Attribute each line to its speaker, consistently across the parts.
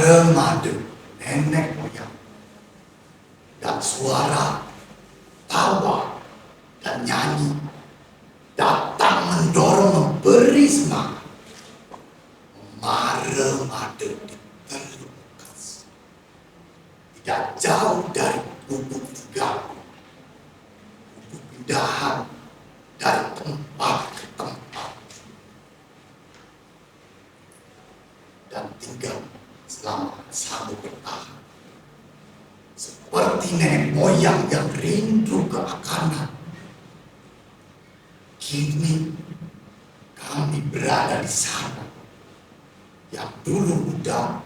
Speaker 1: Mare-made nenek moyang dan suara tawa dan nyanyi datang mendorong memberi semangat. Mare-made di Teluk Bekasi, tidak jauh dari Bubuk Galuh, bubuk pindahan dari tempat ke tempat, dan tinggal selama satu bertahan. Seperti nenek moyang yang rindu keakanan, kini kami berada di sana. Yang dulu muda,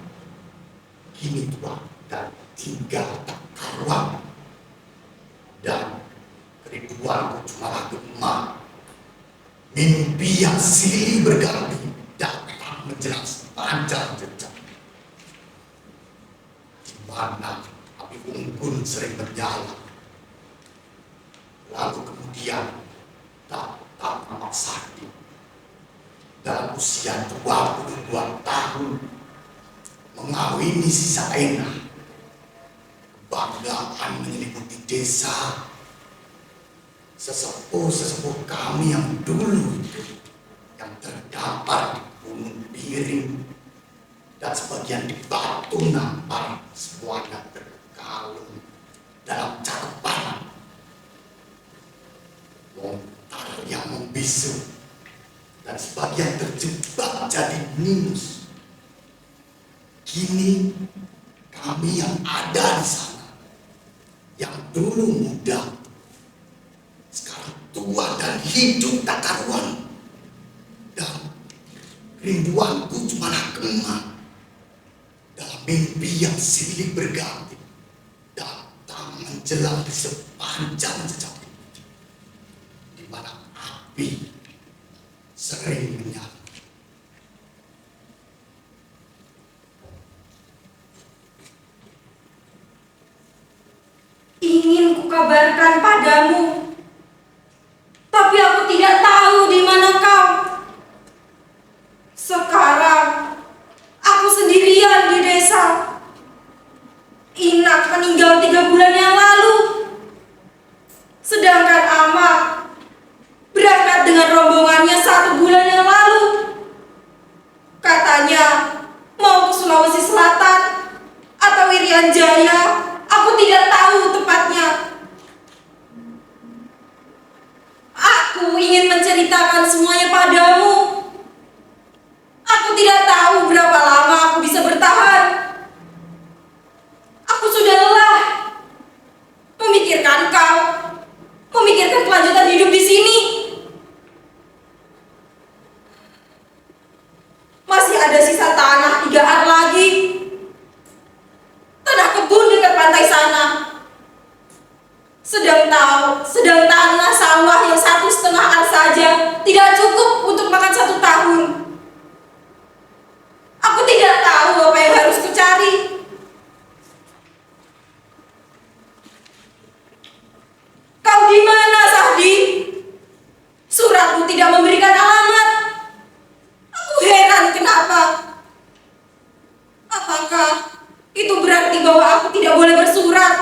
Speaker 1: kini tua dan tinggal tak karuan. Dan kerinduanku cuma gemar. Mimpi yang silih berganti datang menjelang sepanjang jejak. Di mana api unggun sering menyala. Lalu kemudian datang Mamat Sakti. Dalam usia 22 tahun mengawini si Saena. Kebanggaan menyelimuti desa. Sesepuh-sesepuh kami yang dulu itu, yang terdampar di Gunung Piring dan sebagian di Batu Nampai, semuanya terkalung dalam cakepan. Lontar yang membisu dan sebagian terjebak jadi minus. Kini kami yang ada di sana, yang dulu muda, sekarang tua dan hidup tak karuan. Dan rinduanku cuma kemah dalam mimpi yang silih berganti datang menjelang di sepanjang jejak itu, di mana api sering menyala.
Speaker 2: Ingin kukabarkan padamu, tapi aku tidak tahu di mana kau. Sekarang aku sendirian di desa. Inak meninggal 3 bulan yang lalu, sedangkan Amak berangkat dengan rombongannya 1 bulan yang lalu. Katanya mau ke Sulawesi Selatan atau Irian Jaya, aku tidak tahu tepatnya. Aku ingin menceritakan semuanya padamu. Aku tidak tahu berapa lama aku bisa bertahan. Aku sudah lelah memikirkan kau, memikirkan kelanjutan hidup di sini. Masih ada sisa tanah 3 ar lagi. Tanah kebun dekat pantai sana. Sedang tanah sawah yang 1,5 ar saja tidak cukup untuk makan 1 tahun. Aku tidak tahu apa yang harus kucari. Kau di mana, Sahdi? Suratmu tidak memberikan alamat. Aku heran kenapa. Apakah itu berarti bahwa aku tidak boleh bersurat?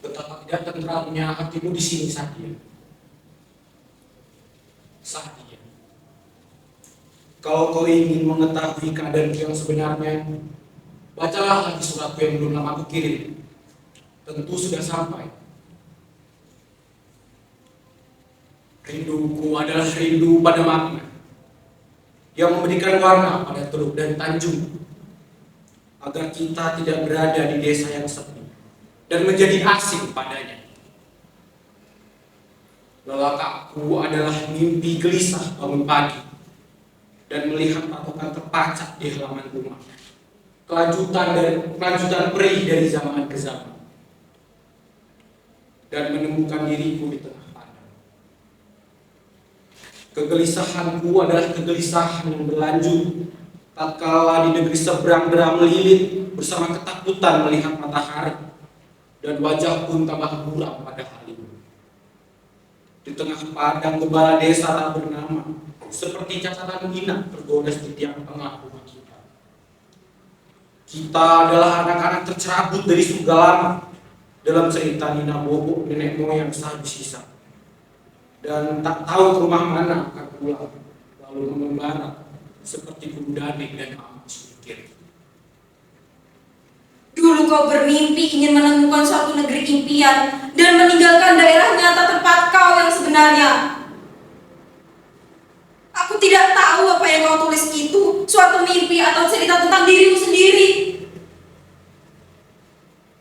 Speaker 3: Betapa tidak tentramnya hatimu di sini, Sadia. Sadia, kalau kau ingin mengetahui keadaan yang sebenarnya, bacalah lagi suratku yang belum lama aku kirim. Tentu sudah sampai. Rinduku adalah rindu pada makna yang memberikan warna pada Teluk dan Tanjung, agar kita tidak berada di desa yang sepi dan menjadi asing padanya. Lelakakku adalah mimpi gelisah bangun pagi dan melihat patokan terpacak di halaman rumah, kelanjutan perih dari zaman ke zaman, dan menemukan diriku di tengah padang. Kegelisahanku adalah kegelisahan yang berlanjut tatkala di negeri seberang dera melilit bersama ketakutan melihat matahari, dan wajah pun tambah buram pada hari ini. Di tengah padang gembala desa tak bernama, seperti cacatan inang tergoles di tiang tengah rumah kita. Kita adalah anak-anak tercerabut dari surga lama dalam cerita Nina Bobo nenek moyang sehabis sisa. Dan tak tahu ke rumah mana akan pulang, lalu mengembara seperti guru Danik dan Amos Mikir.
Speaker 2: Dulu kau bermimpi ingin menemukan suatu negeri impian dan meninggalkan daerah nyata tempat kau yang sebenarnya. Aku tidak tahu apa yang kau tulis itu, suatu mimpi atau cerita tentang dirimu sendiri.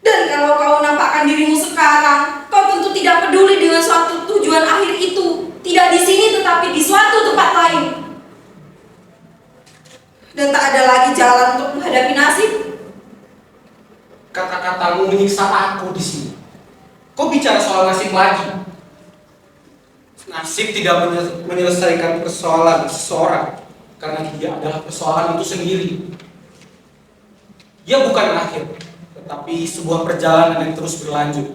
Speaker 2: Dan kalau kau nampakkan dirimu sekarang, kau tentu tidak peduli dengan suatu tujuan akhir itu. Tidak di sini tetapi di suatu tempat lain. Dan tak ada lagi jalan untuk menghadapi nasib.
Speaker 3: Kata-katamu menyiksa aku di sini. Kau bicara soal nasib lagi. Nasib tidak menyelesaikan persoalan seseorang karena dia adalah persoalan itu sendiri. Dia bukan akhir, tetapi sebuah perjalanan yang terus berlanjut.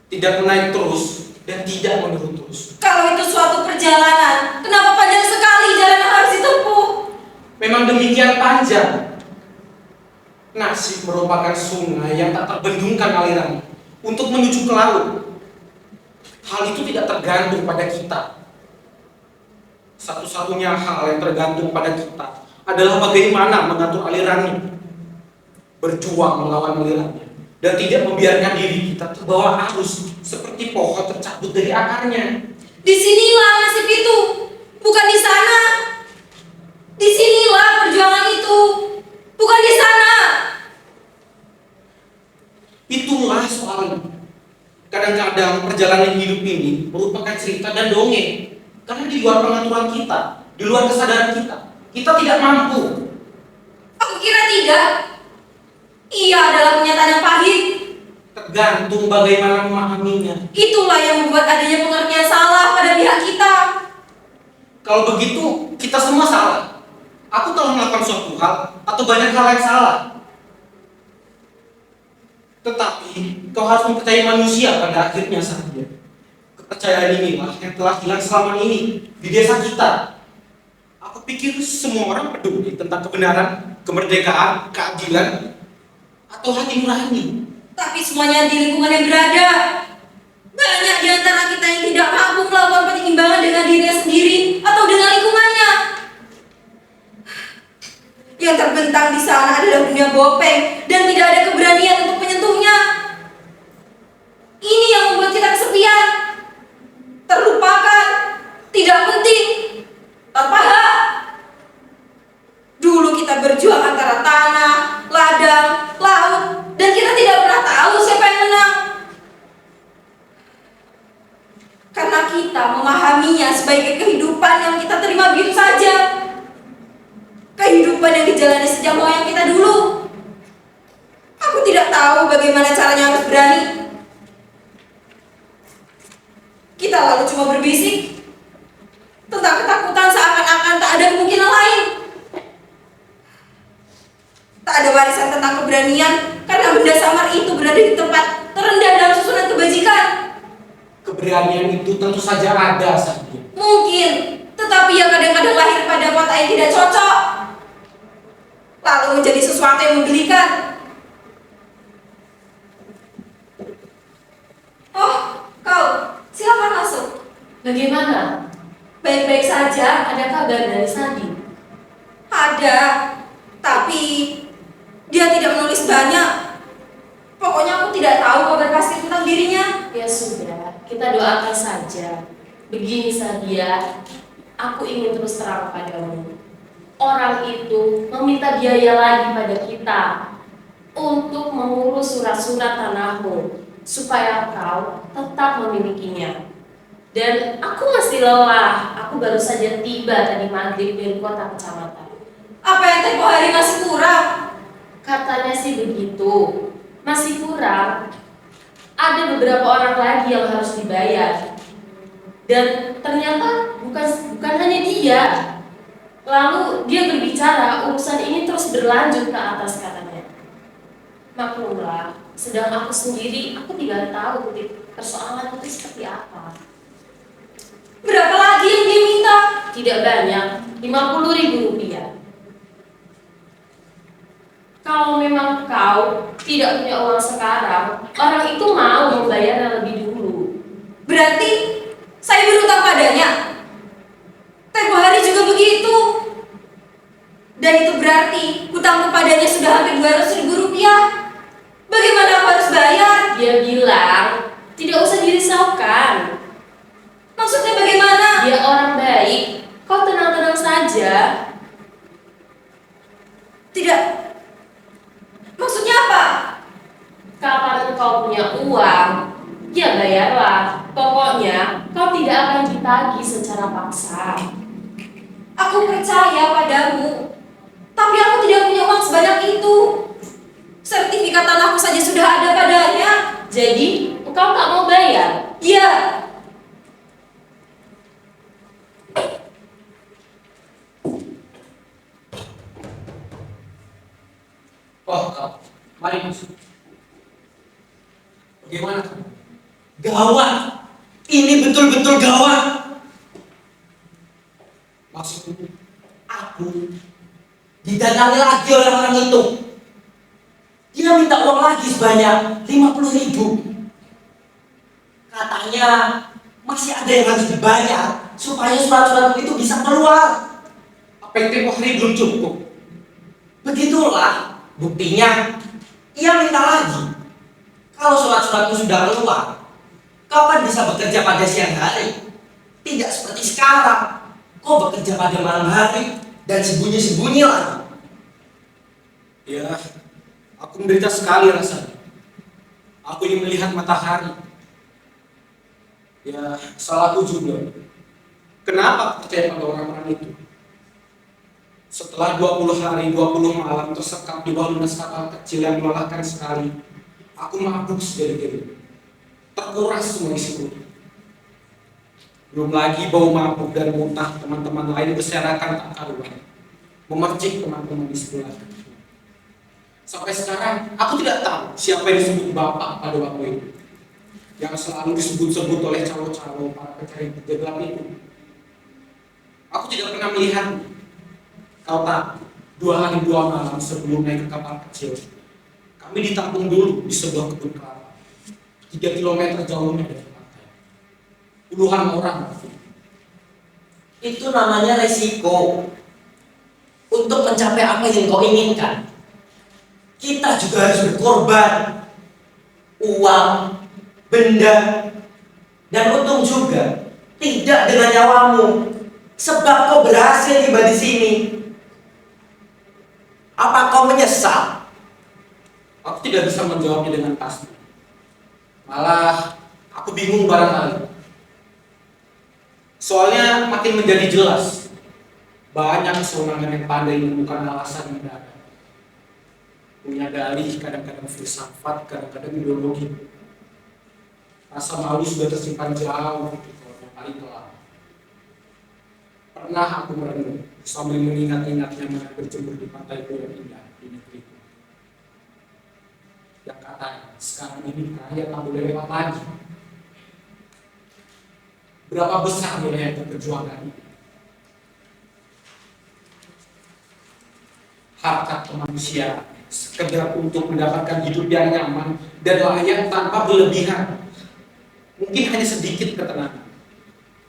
Speaker 3: Tidak menaik terus dan tidak menurun terus.
Speaker 2: Kalau itu suatu perjalanan, kenapa panjang sekali jalan yang harus ditempuh?
Speaker 3: Memang demikian panjang. Nasib merupakan sungai yang tak terbendungkan alirannya untuk menuju ke laut. Hal itu tidak tergantung pada kita. Satu-satunya hal yang tergantung pada kita adalah bagaimana mengatur alirannya, berjuang melawan alirannya, dan tidak membiarkan diri kita terbawa arus seperti pohon tercabut dari akarnya.
Speaker 2: Disinilah nasib itu, bukan di sana. Disinilah perjuangan itu, bukan di sana.
Speaker 3: Itulah soalnya. Kadang-kadang perjalanan hidup ini merupakan cerita dan dongeng. Karena di luar pengaturan kita, di luar kesadaran kita tidak mampu.
Speaker 2: Aku kira tidak. Ia adalah kenyataan yang pahit.
Speaker 3: Tergantung bagaimana memahaminya.
Speaker 2: Itulah yang membuat adanya pengertian salah pada pihak kita.
Speaker 3: Kalau begitu, kita semua salah. Aku telah melakukan suatu hal atau banyak hal yang salah. Tetapi kau harus mempercayai manusia pada akhirnya saja. Kepercayaan inilah yang telah hilang selama ini di desa kita. Aku pikir semua orang peduli tentang kebenaran, kemerdekaan, keadilan, atau hati nurani.
Speaker 2: Tapi semuanya di lingkungan yang berada. Banyak di antara kita yang tidak mampu melakukan penyeimbangan dengan dirinya sendiri atau dengan lingkungannya. Yang terbentang di sana adalah dunia bopeng dan tidak ada keberanian untuk menyentuhnya. Ini yang membuat kita kesepian, terlupakan, tidak penting, tanpa hak. Dulu kita berjuang antara tanah, ladang, laut, dan kita tidak pernah tahu siapa yang menang. Karena kita memahaminya sebagai kehidupan yang kita terima begitu saja. Kehidupan yang dijalani sejak moyang kita dulu. Aku tidak tahu bagaimana caranya harus berani. Kita lalu cuma berbisik tentang ketakutan seakan-akan tak ada kemungkinan lain. Tak ada warisan tentang keberanian karena benda samar itu berada di tempat terendah dalam susunan kebajikan.
Speaker 3: Keberanian itu tentu saja ada saja.
Speaker 2: Mungkin, tetapi yang kadang-kadang lahir pada kota yang tidak cocok, lalu menjadi sesuatu yang menggelikan. Oh, kau, silakan masuk.
Speaker 4: Bagaimana?
Speaker 2: Baik-baik saja.
Speaker 4: Ada kabar dari Sandi?
Speaker 2: Ada, tapi dia tidak menulis banyak. Pokoknya aku tidak tahu kabar pasti tentang dirinya.
Speaker 4: Ya sudah, kita doakan saja. Begini Sadia, aku ingin terus terang padamu. Orang itu meminta biaya lagi pada kita untuk mengurus surat-surat tanahmu supaya kau tetap memilikinya. Dan aku masih lelah. Aku baru saja tiba tadi maghrib dari kota kecamatan.
Speaker 2: Apa yang tempo hari masih kurang?
Speaker 4: Katanya sih begitu. Masih kurang. Ada beberapa orang lagi yang harus dibayar. Dan ternyata bukan hanya dia. Lalu dia berbicara urusan ini terus berlanjut ke atas katanya. Maklumlah, sedang aku sendiri aku tidak tahu persoalan itu seperti apa.
Speaker 2: Berapa lagi yang dia minta?
Speaker 4: Tidak banyak, 50.000 rupiah. Kalau memang kau tidak punya uang sekarang, orang itu mau membayar lebih dulu.
Speaker 2: Berarti saya berutang padanya. Tempo hari juga begitu. Dan itu berarti hutang kepadanya sudah hampir 200.000 rupiah. Bagaimana aku harus bayar?
Speaker 4: Dia bilang, tidak usah dirisaukan.
Speaker 2: Maksudnya bagaimana?
Speaker 4: Dia orang baik, kau tenang-tenang saja.
Speaker 2: Tidak. Maksudnya apa?
Speaker 4: Kapan kau punya uang, ya bayarlah. Pokoknya kau tidak akan ditagih secara paksa.
Speaker 2: Aku percaya padamu. Tapi aku tidak punya uang sebanyak itu. Sertifikat tanahku saja sudah ada padanya.
Speaker 4: Jadi, engkau tak mau bayar?
Speaker 2: Iya.
Speaker 3: Oh, kau. Mari masuk. Bagaimana?
Speaker 5: Gawat. Ini betul-betul gawat.
Speaker 3: Maksudmu?
Speaker 5: Aku didatangi lagi oleh orang itu. Dia minta uang lagi sebanyak 50.000. Katanya masih ada yang harus dibayar supaya surat-surat itu bisa keluar.
Speaker 3: Apa yang tempoh hari belum cukup?
Speaker 5: Begitulah buktinya. Ia minta lagi. Kalau surat-suratmu sudah keluar, kapan bisa bekerja pada siang hari? Tidak seperti sekarang. Kau bekerja pada malam hari dan sembunyi-sembunyi lagi.
Speaker 3: Ya, aku menderita sekali rasanya. Aku ingin melihat matahari. Ya, salahku juga. Kenapa aku percaya pada orang-orang itu? Setelah 20 hari, 20 malam tersekap di bawah lunas kapal kecil yang melelahkan sekali, aku mabuk segala-galanya. Terkuras semua isi perut. Belum lagi bau mabuk dan muntah teman-teman lain berserakan tak karuan, memercik teman-teman di sebelah. Sampai sekarang, aku tidak tahu siapa yang disebut bapak pada waktu itu, yang selalu disebut-sebut oleh calo-calo para pencari kerja gelap itu. Aku tidak pernah melihat. Kau tak, 2 hari 2 malam sebelum naik ke kapal kecil, kami ditampung dulu di sebuah kebun kelapa, 3 kilometer jauhnya dari pantai. Puluhan orang.
Speaker 5: Itu namanya resiko. Untuk mencapai apa yang kau inginkan, kita juga harus berkorban. Uang, benda, dan untung juga tidak dengan nyawamu. Sebab kau berhasil tiba di sini. Apa kau menyesal?
Speaker 3: Aku tidak bisa menjawabnya dengan pasti. Malah, aku bingung barangkali. Soalnya makin menjadi jelas, banyak seorang yang pandai menemukan alasan yang ada. Punya dalih, kadang-kadang filsafat, kadang-kadang ideologi. Rasa malu sudah tersimpan jauh di kolom yang paling dalam. Pernah aku merenung sambil mengingat-ingatnya mereka berjemur di pantai yang indah di negeriku. Yang katanya sekarang ini kaya tak boleh lewat lagi. Berapa besar nilai perjuangan ini? Harkat kemanusiaan sekedar untuk mendapatkan hidup yang nyaman dan layak tanpa berlebihan. Mungkin hanya sedikit ketenangan.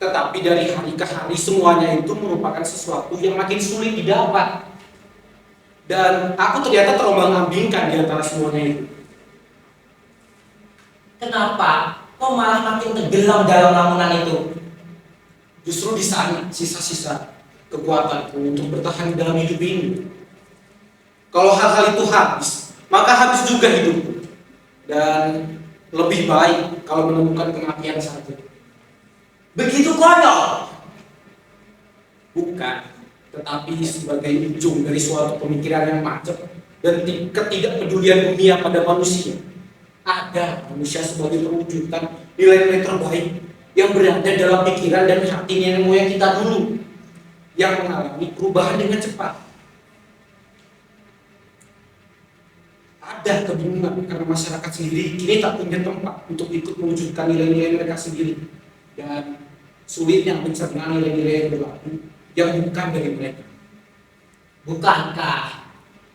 Speaker 3: Tetapi dari hari ke hari semuanya itu merupakan sesuatu yang makin sulit didapat. Dan aku ternyata terombang-ambingkan di antara semuanya itu.
Speaker 5: Kenapa kau malah makin tenggelam dalam lamunan itu?
Speaker 3: Justru di sana sisa-sisa kekuatanku untuk bertahan dalam hidup ini. Kalau hal-hal itu habis, maka habis juga hidupku. Dan lebih baik kalau menemukan kematian saja.
Speaker 5: Begitu konyol.
Speaker 3: Bukan, tetapi sebagai ujung dari suatu pemikiran yang macet dan ketidakpedulian dunia pada manusia. Ada manusia sebagai perwujudan nilai-nilai terbaik yang berada dalam pikiran dan hati nenek moyang kita dulu, yang mengalami perubahan dengan cepat. Ada kebingungan karena masyarakat sendiri kini tak punya tempat untuk ikut mewujudkan nilai-nilai mereka sendiri. Dan sulitnya mencerna nilai-nilai yang berlaku yang bukan dari mereka.
Speaker 5: Bukankah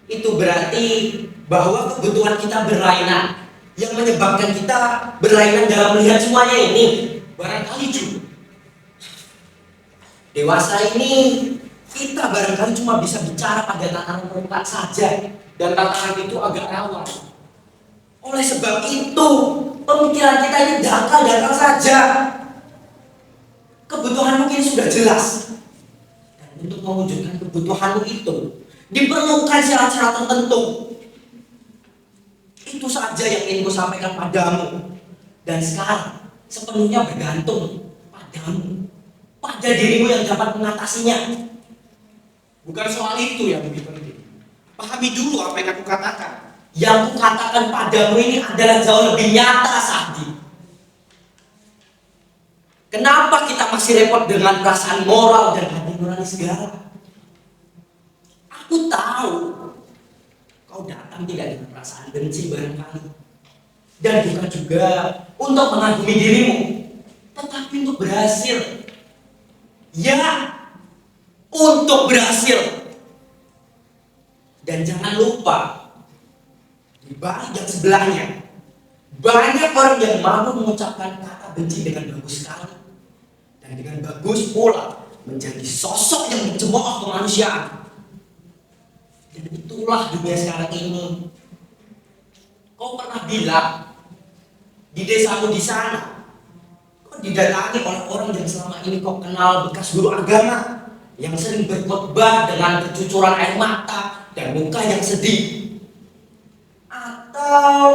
Speaker 5: itu berarti bahwa kebutuhan kita berlainan yang menyebabkan kita berlainan dalam melihat semuanya ini?
Speaker 3: Barangkali juga.
Speaker 5: Dewasa ini kita barangkali cuma bisa bicara pada tataran permukaan saja,
Speaker 3: Dan tataran itu agak rawan.
Speaker 5: oleh sebab itu pemikiran kita ini dangkal-dangkal saja. Kebutuhanmu kini sudah jelas, dan untuk mewujudkan kebutuhanmu itu diperlukan syarat-syarat tertentu. Itu saja yang ingin ku sampaikan padamu, dan sekarang sepenuhnya bergantung padamu, pada dirimu yang dapat mengatasinya.
Speaker 3: Bukan soal itu yang lebih penting. Pahami dulu apa yang aku katakan.
Speaker 5: Yang kukatakan padamu ini adalah jauh lebih nyata, Sadi. Kenapa kita masih repot dengan perasaan moral dan hati nurani segala? Aku tahu kau datang tidak dengan perasaan benci barangkali, dan bukan juga untuk mengagumi dirimu, tetapi untuk berhasil. Ya, untuk berhasil. Dan jangan lupa, di balik yang sebelahnya, banyak orang yang mampu mengucapkan kata benci dengan bagus sekali, dan dengan bagus pula menjadi sosok yang mencemooh kemanusiaan. Dan itulah dunia sekarang ini. Kau pernah bilang di desamu di sana, kau didatangi oleh orang yang selama ini kau kenal bekas guru agama, yang sering berkhotbah dengan bercucuran air mata dan muka yang sedih. Atau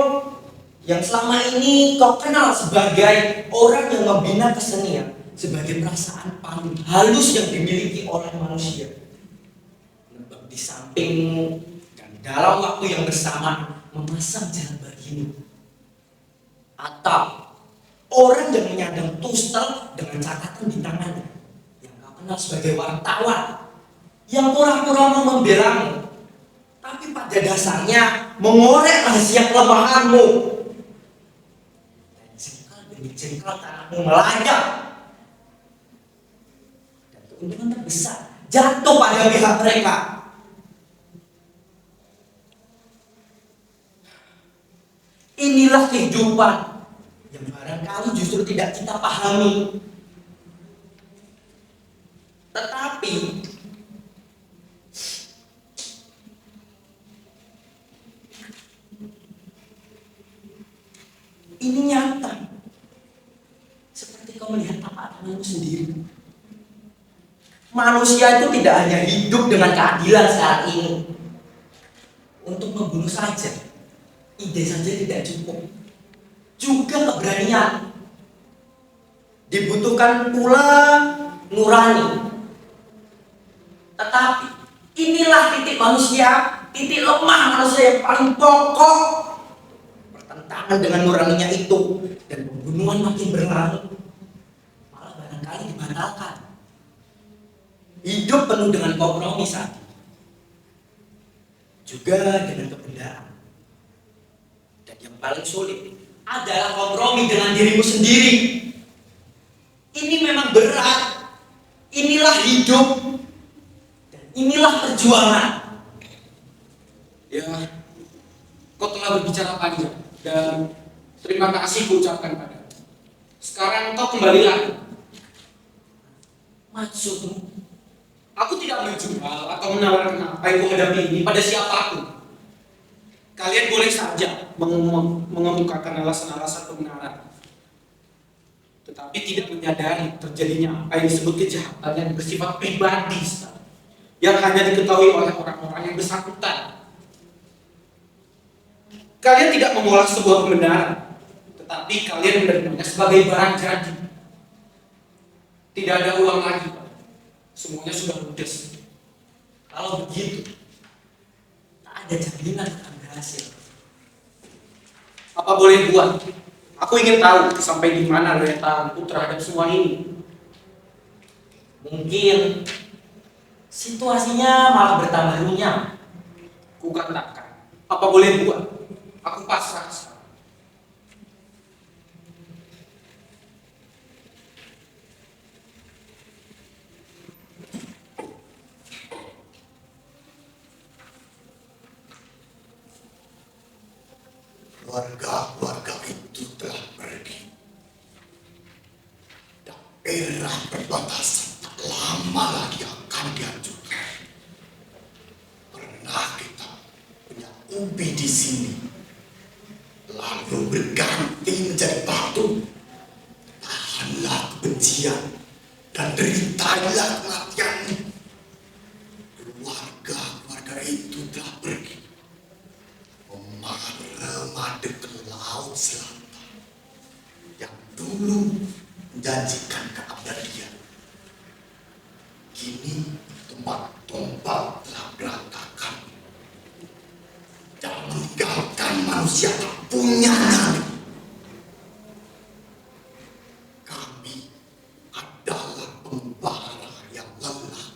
Speaker 5: yang selama ini kau kenal sebagai orang yang membina kesenian sebagai perasaan paling halus yang dimiliki oleh manusia. Menebak di sampingmu dan dalam waktu yang bersamaan memasang jalan bagimu. Atau orang yang menyandang tustel dengan catatan di tangannya, yang kau kenal sebagai wartawan, yang pura-pura mau membelamu, tapi pada dasarnya mengorek rahasia kelemahanmu. Dan jengkal demi jengkal tanahmu melayang. Dan keuntungan terbesar jatuh pada pihak mereka. Inilah kehidupan yang barangkali justru tidak kita pahami. Tetapi ini nyata. Seperti kau melihat apa-apamu sendiri. Manusia itu tidak hanya hidup dengan keadilan saat ini. Untuk membunuh saja, ide saja tidak cukup. Juga keberanian. Dibutuhkan pula nurani. Tetapi inilah titik manusia, titik lemah manusia yang paling pokok. Bertentangan dengan nuraninya itu, dan pembunuhan makin berlarut, malah barangkali dibatalkan. Hidup penuh dengan kompromi saat ini, juga dengan kebendaan. Dan yang paling sulit adalah kompromi dengan dirimu sendiri. Ini memang berat. Inilah hidup, dan inilah perjuangan.
Speaker 3: Ya, kau telah berbicara panjang dan terima kasih kuucapkan padamu. Sekarang kau kembali lagi.
Speaker 5: Maksudmu?
Speaker 3: Aku tidak menjual atau menawarkan apa yang kuhadapi ini pada siapapun. Kalian boleh saja mengemukakan alasan-alasan kebenaran, tetapi tidak menyadari terjadinya apa yang disebut kejahatan yang bersifat pribadi, yang hanya diketahui oleh orang-orang yang bersangkutan. Kalian tidak mengolah sebuah kebenaran, tetapi kalian menerimanya sebagai barang jadi. Tidak ada uang lagi, Pak. Semuanya sudah ludes.
Speaker 5: Kalau begitu, tak ada jaminan akan berhasil.
Speaker 3: Apa boleh buat? Aku ingin tahu sampai di mana daya tahanku terhadap semua ini.
Speaker 5: Mungkin situasinya malah bertambah runyam.
Speaker 3: Kukatakan, apa boleh buat? Aku pasrah sekarang.
Speaker 1: keluarga-keluarga itu telah pergi. Daerah perbatasan tak lama lagi akan dihancurkan. Pernah kita punya ubi di sini, lalu berganti menjadi batu. Tahanlah kebencian dan deritailah kematianmu. Keluarga-keluarga itu telah pergi memadam ke laut selatan yang dulu menjanjikan keabadian. Kini tempat-tempat telah berantakan dan meninggalkan manusia tak punya nyali. Kami adalah pembara yang lelah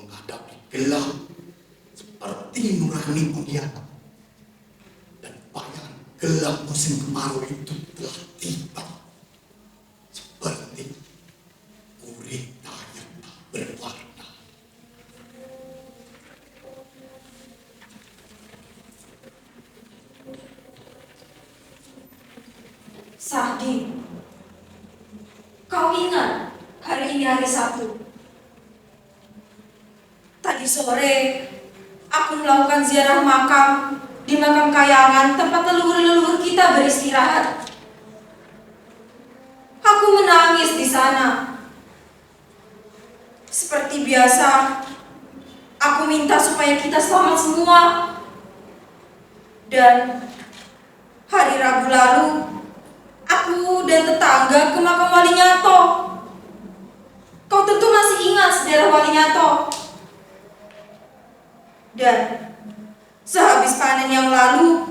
Speaker 1: menghadapi gelap seperti nurani Budiana. Dan bayangan gelap musim kemarau itu telah tiba, seperti gurita yang tak berwarna.
Speaker 2: Sahdi, kau ingat hari ini hari Sabtu? Tadi sore aku melakukan ziarah makam di makam Kayangan, tempat leluhur-leluhur kita beristirahat. Aku menangis di sana. Seperti biasa, aku minta supaya kita selamat semua. Dan hari Rabu lalu, aku dan tetangga ke makam Walinyato. Kau tentu masih ingat sejarah Walinyato. Dan sehabis panen yang lalu,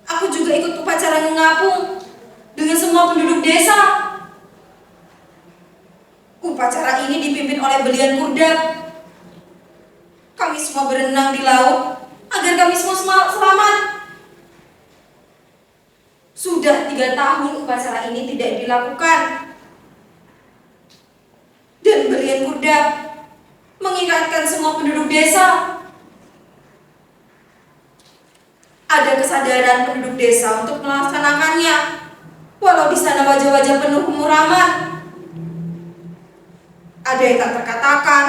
Speaker 2: aku juga ikut upacara ngapung dengan semua penduduk desa. Upacara ini dipimpin oleh Belian Kurdap. Kami semua berenang di laut agar kami semua selamat. Sudah 3 tahun upacara ini tidak dilakukan. Dan Belian Kurdap mengingatkan semua penduduk desa. Ada kesadaran penduduk desa untuk melaksanakannya, walau di sana wajah-wajah penuh kemuraman. Ada yang tak terkatakan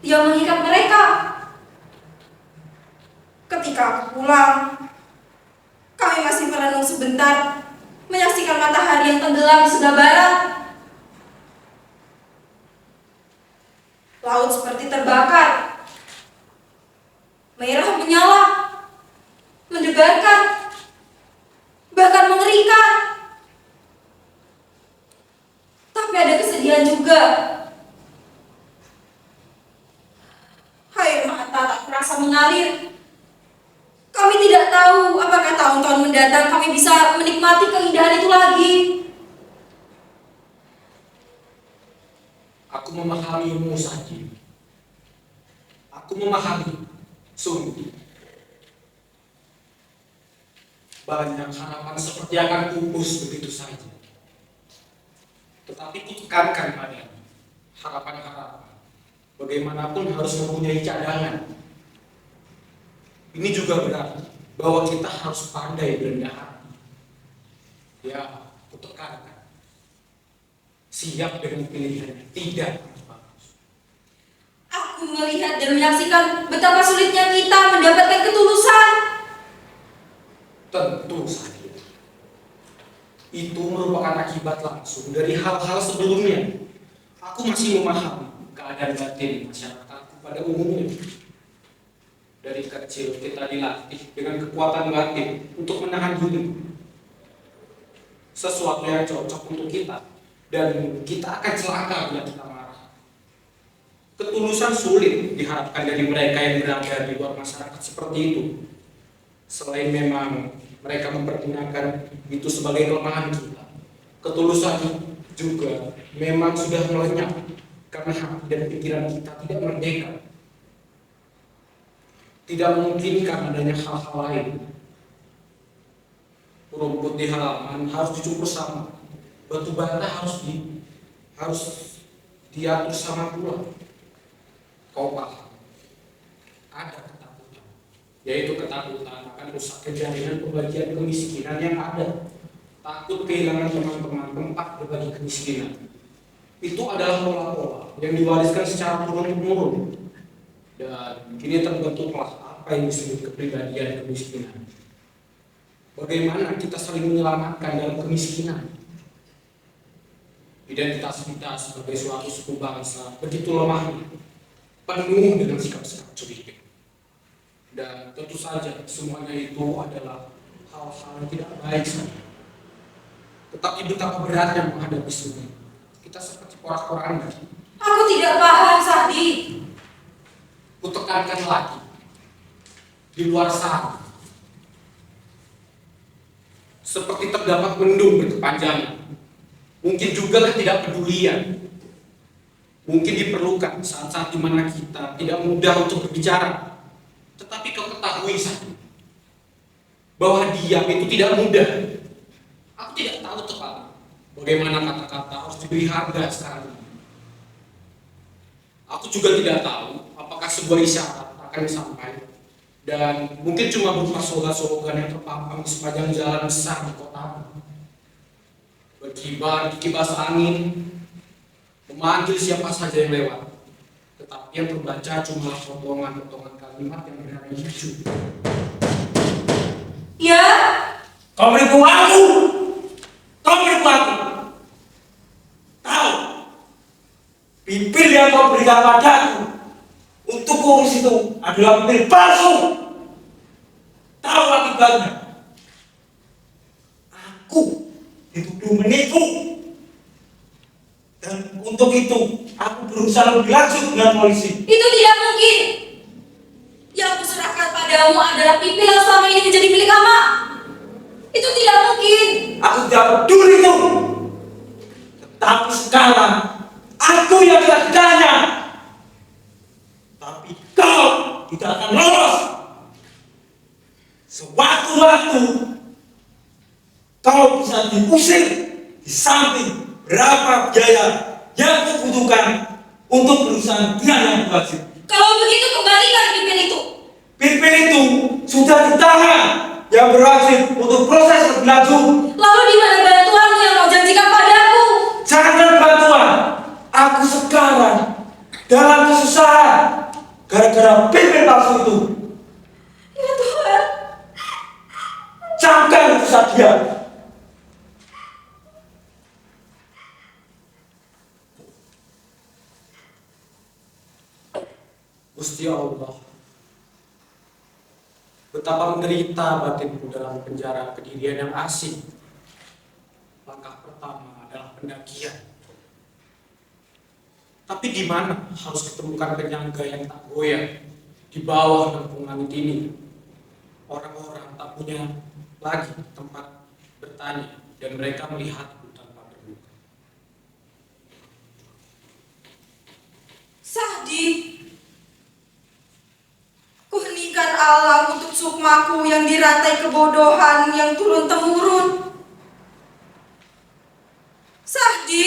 Speaker 2: yang mengikat mereka. Ketika aku pulang, kami masih merenung sebentar, menyaksikan matahari yang tenggelam di sebelah barat. Laut seperti terbakar, merah menyala, mendebarkan, bahkan mengerikan. Tapi ada kesedihan juga. Air mata tak terasa mengalir. Kami tidak tahu apakah tahun-tahun mendatang kami bisa menikmati keindahan itu lagi.
Speaker 3: Aku memahamimu saja. Aku memahami, sungguh. Banyak harapan seperti akan pupus begitu saja. Tetapi kutekankan padamu, harapan-harapan bagaimanapun harus mempunyai cadangan. Ini juga berarti bahwa kita harus pandai berendah hati. Ya, kutekankan. Siap dengan pilihan tidak bagus.
Speaker 2: Aku melihat dan menyaksikan betapa sulitnya kita mendapatkan ketulusan.
Speaker 3: Tentu saja. Itu merupakan akibat langsung dari hal-hal sebelumnya. Aku masih memahami keadaan batin masyarakatku pada umumnya. Dari kecil kita dilatih dengan kekuatan batin untuk menahan diri. Sesuatu yang cocok untuk kita, dan kita akan celaka bila kita marah. Ketulusan sulit diharapkan dari mereka yang berada di luar masyarakat seperti itu. Selain memang mereka mempergunakan itu sebagai kelemahan kita, ketulusan juga memang sudah melenyap karena hati dan pikiran kita tidak merdeka. Tidak memungkinkan adanya hal-hal lain. Rumput di halaman harus dicukur sama, batu bata harus diatur sama pula. Kau paham? Ada ketakutan yaitu ketakutan akan rusaknya jaringan pembagian kemiskinan yang ada, takut kehilangan teman-teman tempat berbagi kemiskinan. Itu adalah pola-pola yang diwariskan secara turun-temurun, dan kini terbentuklah apa yang disebut kepribadian kemiskinan. Bagaimana kita saling menyelamatkan dalam kemiskinan? Identitas kita sebagai suatu suku bangsa begitu lemah, penuh dengan sikap-sikap curiga. Dan tentu saja semuanya itu adalah hal-hal yang tidak baik saja. Tetapi betapa beratnya menghadapi semua. Kita seperti porak-poranda.
Speaker 2: Aku tidak paham, Sahdi.
Speaker 3: Kutekankan lagi. Di luar sana, seperti terdapat mendung berkepanjangan. Mungkin juga ketidakpedulian. Mungkin diperlukan saat-saat di mana kita tidak mudah untuk berbicara. Tetapi kau ketahui saja bahwa diam itu tidak mudah. Aku tidak tahu tepat bagaimana kata-kata harus diberi harga sekarang. Aku juga tidak tahu apakah sebuah isyarat akan disampaikan, dan mungkin cuma berupa slogan-slogan yang terpampang di sepanjang jalan besar di kota. Berkibar di kipas angin, memanggil siapa saja yang lewat. Tetapi yang terbaca cuma potongan-potongan kalimat yang bernada hijau.
Speaker 2: Ya,
Speaker 5: Kau menipu aku! Kau menipu aku! Tahu? Pipil yang kau berikan padaku untuk urus itu adalah pipil palsu. Tahu akibatnya? Aku dituduh menipu. Dan untuk itu aku berusaha lebih lanjut dengan polisi.
Speaker 2: itu tidak mungkin. Yang kuserahkan padamu adalah pipil yang selama ini menjadi milik Ama. Itu tidak mungkin.
Speaker 5: Aku tidak peduli itu. Tetapi sekarang aku yang tidak ditanya. Tapi kau tidak akan lolos. Sewaktu-waktu kau bisa diusir di samping berapa biaya yang kubutuhkan untuk berusaha dengan yang wajib.
Speaker 2: Kalau begitu kembalikan pipil itu.
Speaker 5: Pipil itu sudah ditahan yang berwajib untuk proses lebih lanjut.
Speaker 2: Lalu di mana bantuanmu yang kau janjikan padaku?
Speaker 5: Jangan bantuan. Aku sekarang dalam kesusahan gara-gara pipil palsu itu.
Speaker 2: Ya Tuhan.
Speaker 5: Camkan itu saja.
Speaker 3: Gusti Allah, betapa menderita batinku dalam penjara kedirian yang asing. Langkah pertama adalah pendakian. Tapi di mana harus ketemukan penyangga yang tak goyah di bawah lempung langit ini? Orang-orang tak punya lagi tempat bertanya, dan mereka melihatku tanpa terluka.
Speaker 2: Sahdi, kuheningkan Allah untuk sukmaku yang diratai kebodohan yang turun-temurun. Sahdi,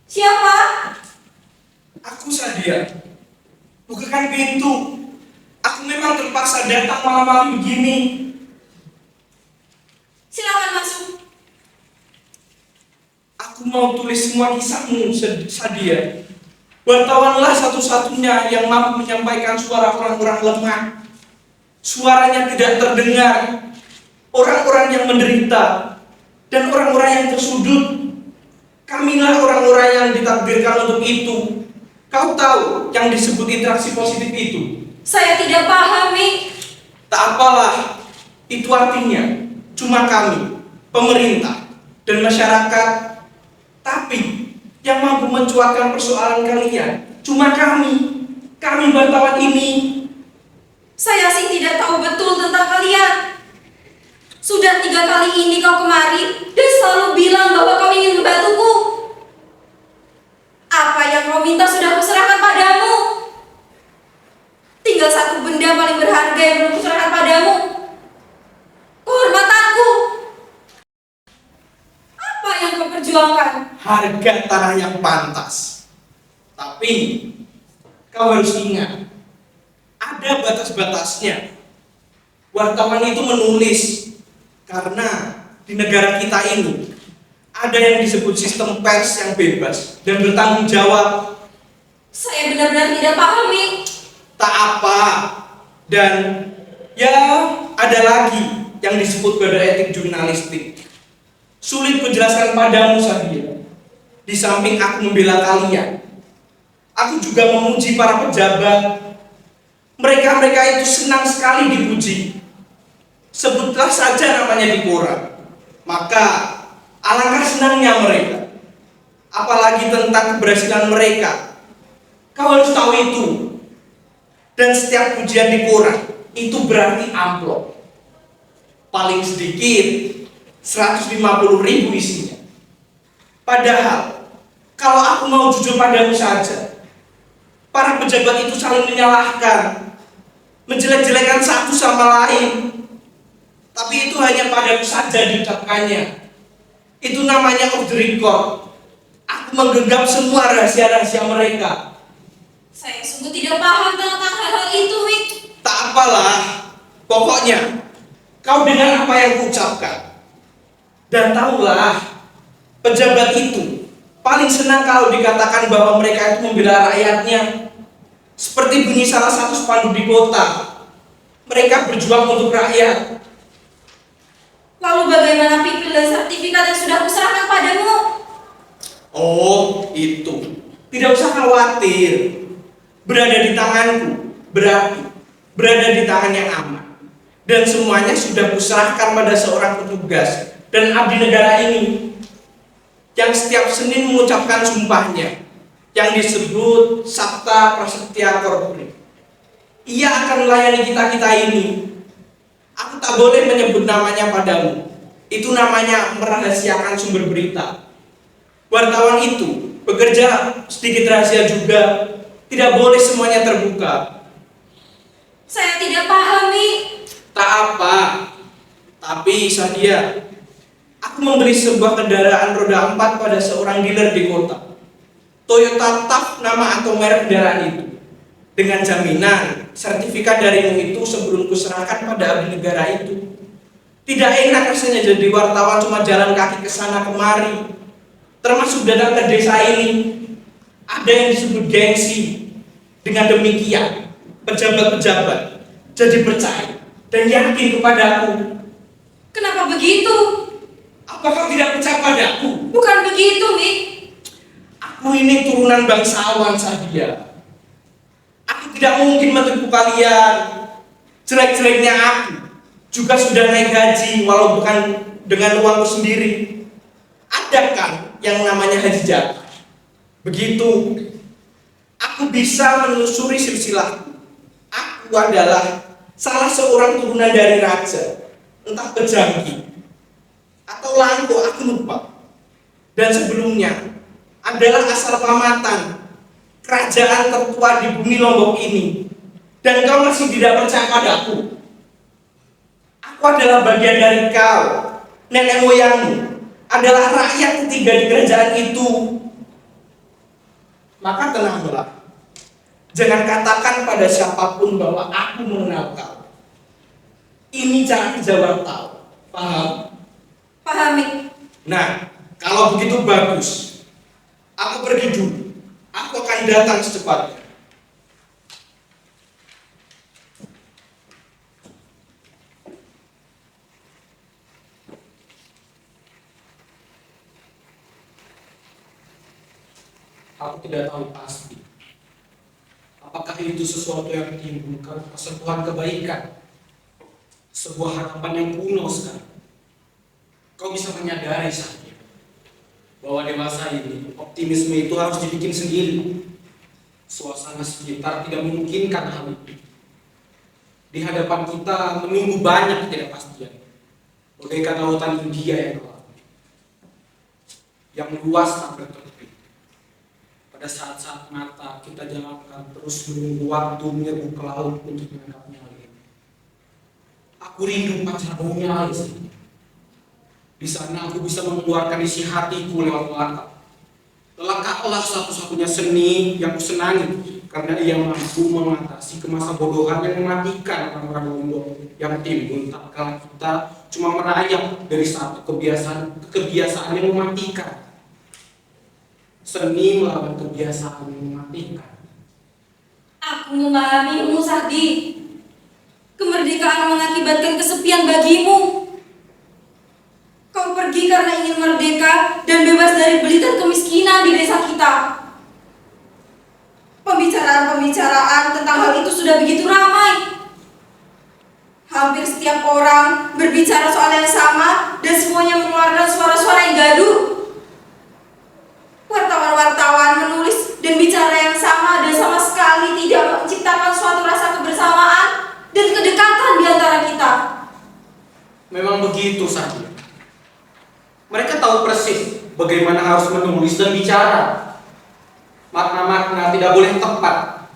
Speaker 2: siapa?
Speaker 6: Aku Sadia. Bukakan pintu. Aku memang terpaksa datang malam-malam begini.
Speaker 2: Silakan masuk.
Speaker 6: Aku mau tulis semua kisahmu, Sadia. Wartawanlah satu-satunya yang mampu menyampaikan suara orang-orang lemah. Suaranya tidak terdengar. Orang-orang yang menderita dan orang-orang yang tersudut. Kamilah orang-orang yang ditakdirkan untuk itu. Kau tahu yang disebut interaksi positif itu?
Speaker 2: Saya tidak paham, Mi.
Speaker 6: Tak apalah, itu artinya cuma kami, pemerintah, dan masyarakat. Tapi yang mampu mencuatkan persoalan kalian cuma kami wartawan ini.
Speaker 2: Saya sih tidak tahu betul tentang kalian. Sudah 3 kali ini kau kemari dan selalu bilang bahwa kau ingin membantuku. Apa yang kau minta sudah kuserahkan padamu. Tinggal satu benda paling berharga yang belum kuserahkan padamu. Kehormatanku. Apa yang kau perjuangkan?
Speaker 6: Harga tanah yang pantas. Tapi kau harus ingat, ada batas-batasnya. Wartawan itu menulis karena di negara kita ini ada yang disebut sistem pers yang bebas dan bertanggung jawab.
Speaker 2: Saya benar-benar tidak paham, Mik.
Speaker 6: Tak apa. Dan ya ada lagi yang disebut kode etik jurnalistik. Sulit menjelaskan padamu, Sadia. Di samping aku membela kalian, aku juga memuji para pejabat. Mereka-mereka itu senang sekali dipuji. Sebutlah saja namanya di koran. Maka alangkah senangnya mereka. Apalagi tentang keberhasilan mereka. Kau harus tahu itu. Dan setiap pujian di koran itu berarti amplop. Paling sedikit 150.000 isinya. Padahal kalau aku mau jujur padamu saja, para pejabat itu saling menyalahkan, menjelek-jelekan satu sama lain. Tapi itu hanya padaku saja diucapkannya. Itu namanya off the record. Aku menggenggam semua rahasia-rahasia mereka.
Speaker 2: Saya sungguh tidak paham tentang hal-hal itu, Mik.
Speaker 6: Tak apalah, pokoknya kau dengar apa yang kuucapkan. Dan tahulah, pejabat itu paling senang kalau dikatakan bahwa mereka itu membela rakyatnya. Seperti bunyi salah satu spanduk di kota. Mereka berjuang untuk rakyat.
Speaker 2: Lalu bagaimana pipil dan sertifikat yang sudah kuserahkan padamu?
Speaker 6: Oh, itu. Tidak usah khawatir. Berada di tanganku berarti berada di tangan yang aman. Dan semuanya sudah kuserahkan pada seorang petugas dan abdi negara ini yang setiap Senin mengucapkan sumpahnya yang disebut Sabta Prasetya Corpore. Ia akan melayani kita-kita ini. Aku tak boleh menyebut namanya padamu. Itu namanya merahasiakan sumber berita. Wartawan itu bekerja sedikit rahasia juga. Tidak boleh semuanya terbuka.
Speaker 2: Saya tidak paham, Mik.
Speaker 6: Tak apa. Tapi Sadia, aku membeli sebuah kendaraan roda 4 pada seorang dealer di kota. Toyota TAF nama atau merek kendaraan itu. Dengan jaminan sertifikat darimu itu sebelum kuserahkan pada abdi negara itu. Tidak enak rasanya jadi wartawan cuma jalan kaki ke sana kemari. Termasuk datang ke desa ini. Ada yang disebut gengsi. Dengan demikian, pejabat-pejabat jadi percaya dan yakin kepadaku.
Speaker 2: Kenapa begitu?
Speaker 6: Apakah tidak percaya padaku?
Speaker 2: Bukan begitu, Mik.
Speaker 6: Aku ini turunan bangsawan, Sadia. Aku tidak mungkin menipu kalian. Jelek-jeleknya aku juga sudah naik gaji walau bukan dengan uangku sendiri. Ada kan yang namanya haji jatah. Begitu. Aku bisa menelusuri silsilahku. Aku adalah salah seorang turunan dari raja, entah Pejangki atau Langko, aku lupa. Dan sebelumnya adalah asal Pamatan, kerajaan tertua di bumi Lombok ini. Dan kau masih tidak percaya padaku. Aku adalah bagian dari kau. Nenek moyangmu adalah rakyat ketiga di kerajaan itu. Maka tenanglah. Jangan katakan pada siapapun bahwa aku mengenal kau. Ini cara kerja wartawan. Paham?
Speaker 2: Paham, Mik.
Speaker 6: Nah, kalau begitu bagus. Aku pergi dulu. Aku akan datang secepatnya.
Speaker 3: Aku tidak tahu pasti apakah itu sesuatu yang menimbulkan persentuhan kebaikan, sebuah harapan yang kuno sekali. Kau bisa menyadari saja bahwa dewasa ini optimisme itu harus dibikin sendiri. Suasana sekitar tidak memungkinkan hal itu. Di hadapan kita menunggu banyak ketidakpastian, bagaikan lautan India yang luas tak bertepi. Pada saat-saat mata kita jalankan terus menunggu waktu menyerbu ke laut untuk menangkap nyali. Aku rindu pacar bau nyali. Di sana aku bisa mengeluarkan isi hatiku lewat lelakap. Lelakaplah satu-satunya seni yang kusenangi. karena ia mampu mengatasi kemasa bodohan yang mematikan orang-orang Lombok yang timbul tatkala kita cuma merayap dari satu kebiasaan yang mematikan. Seni melawan kebiasaan yang mematikan.
Speaker 2: Aku memahamimu, Sahdi. Kemerdekaan mengakibatkan kesepian bagimu. Kau pergi karena ingin merdeka dan bebas dari belitan kemiskinan di desa kita. Pembicaraan-pembicaraan tentang hal itu sudah begitu ramai. Hampir setiap orang berbicara soal yang sama dan semuanya mengeluarkan suara-suara yang gaduh. Wartawan-wartawan menulis dan bicara yang sama dan sama sekali tidak menciptakan suatu rasa kebersamaan dan kedekatan di antara kita.
Speaker 3: Memang begitu saja. Mereka tahu persis bagaimana harus menulis dan bicara. Makna-makna tidak boleh tepat,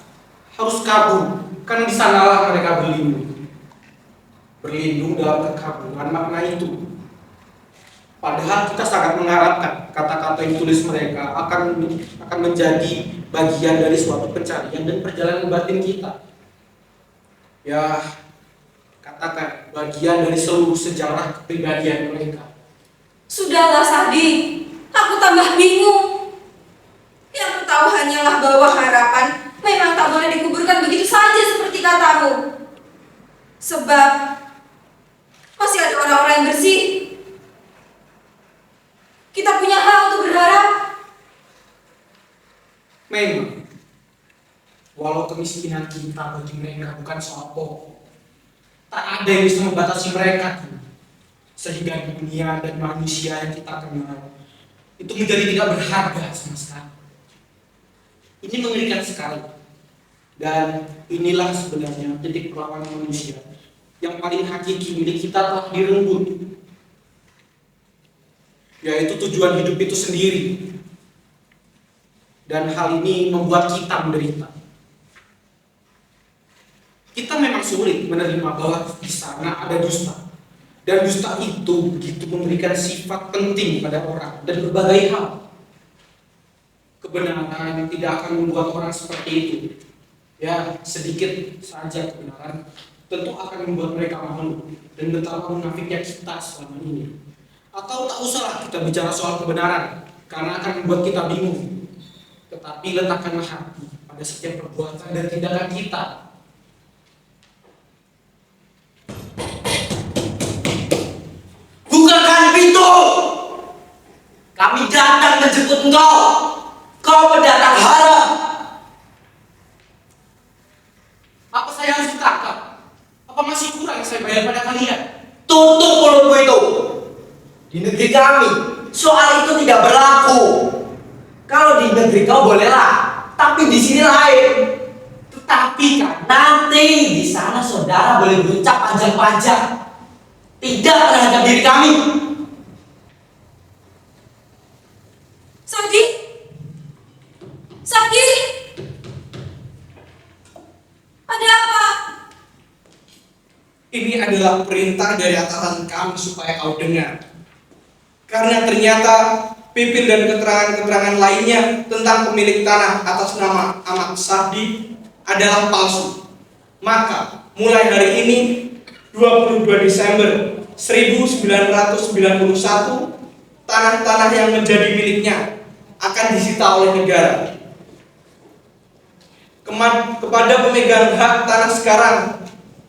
Speaker 3: harus kabur, karena di sanalah mereka berlindung dalam kekaburan makna itu. Padahal kita sangat mengharapkan kata-kata yang tulis mereka akan menjadi bagian dari suatu pencarian dan perjalanan batin kita. Ya, katakan bagian dari seluruh sejarah kepribadian mereka.
Speaker 2: Sudahlah, Sahdi, aku tambah bingung. Yang ku tahu hanyalah bahwa harapan memang tak boleh dikuburkan begitu saja seperti katamu. Sebab masih ada orang-orang yang bersih. Kita punya hak untuk berharap.
Speaker 3: Memang, walau kemiskinan kita bagi mereka bukan soal pokok, tak ada yang bisa membatasi mereka. Sehingga dunia dan manusia yang kita kenal itu menjadi tidak berharga sama sekali. Ini mengerikan sekali. Dan inilah sebenarnya titik perlawanan manusia yang paling hakiki milik kita telah direnggut, yaitu tujuan hidup itu sendiri. Dan hal ini membuat kita menderita. Kita memang sulit menerima bahwa di sana ada dusta. Dan dusta itu begitu memberikan sifat penting pada orang dan berbagai hal. Kebenaran tidak akan membuat orang seperti itu. Ya, sedikit saja kebenaran tentu akan membuat mereka malu dan betapa munafiknya kita selama ini. Atau tak usahlah kita bicara soal kebenaran karena akan membuat kita bingung. Tetapi letakkanlah hati pada setiap perbuatan dan tindakan kita.
Speaker 5: Bukakan pintu. Kami datang menjemput engkau. Kau pendatang hara.
Speaker 3: Apa saya harus ditangkap? Apa masih kurang yang saya bayar pada kalian?
Speaker 5: Tutup mulutmu itu. Di negeri kami, soal itu tidak berlaku. Kalau di negeri kau bolehlah, tapi di sini lain. Tetapi kan nanti di sana saudara boleh berucap panjang-panjang. Tidak terhadap diri kami.
Speaker 2: Sahdi? Sahdi? Ada apa?
Speaker 6: Ini adalah perintah dari atasan kami supaya kau dengar. Karena ternyata pipin dan keterangan-keterangan lainnya tentang pemilik tanah atas nama Ahmad Sahdi adalah palsu. Maka mulai hari ini 22 Desember 1991 tanah-tanah yang menjadi miliknya akan disita oleh negara. Kepada pemegang hak tanah sekarang,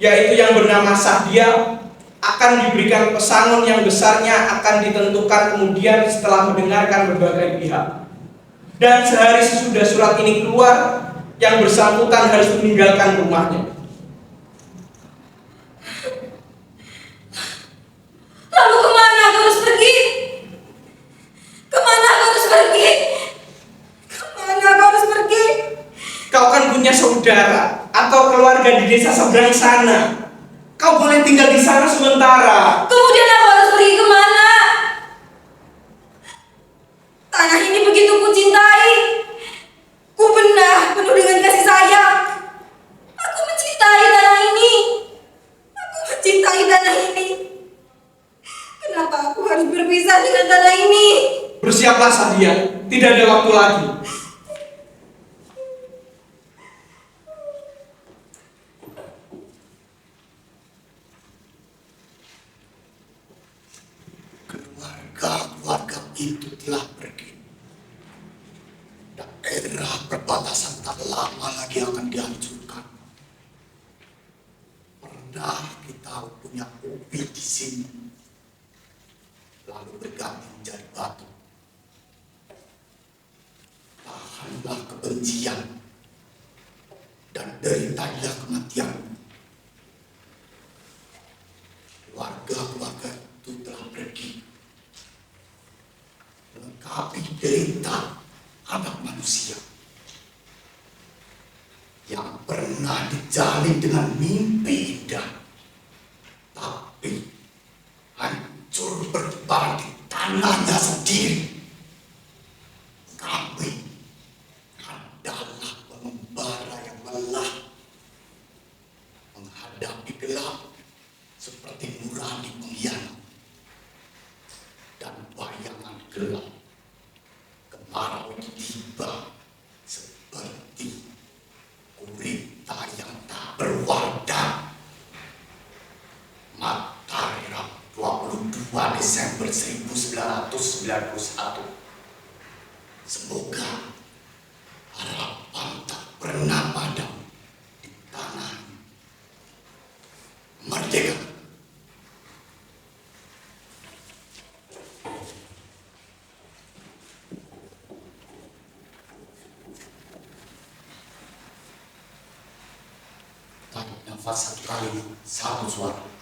Speaker 6: yaitu yang bernama Sahdia, akan diberikan pesangon yang besarnya akan ditentukan kemudian setelah mendengarkan berbagai pihak. Dan sehari sesudah surat ini keluar, yang bersangkutan harus meninggalkan rumahnya.
Speaker 2: Lalu kemana aku harus pergi? Kemana aku harus pergi? Kemana aku harus pergi?
Speaker 6: Kau kan punya saudara atau keluarga di desa seberang sana. Kau boleh tinggal di sana sementara.
Speaker 2: Kemudian aku harus pergi kemana? Tanah ini begitu kucintai. Ku benar penuh dengan kasih sayang. Aku mencintai tanah ini. Aku mencintai tanah ini. Kenapa aku harus berpisah dengan tanah ini?
Speaker 6: Bersiaplah Sahdia, tidak ada waktu lagi.
Speaker 1: telah pergi. Daerah perbatasan tak lama lagi akan dihancurkan. Pernah kita punya ubi di sini, lalu berganti menjadi batu. Tahanlah kebencian dan deritanya kematian. Keluarga-keluarga itu telah pergi, melengkapi derita anak manusia yang pernah dijalin dengan mimpi indah, tapi hancur berdebar di tanahnya sendiri. Kami adalah pengembara yang lelah menghadapi gelap seperti nurani pengkhianat dan bayangan gelap. Kemarau tiba seperti gurita yang tak berwadah. Mataram 22 Desember 1991. Semoga harapan tak pernah padam di tanah merdeka. Tarik nafas satu kali, satu suara.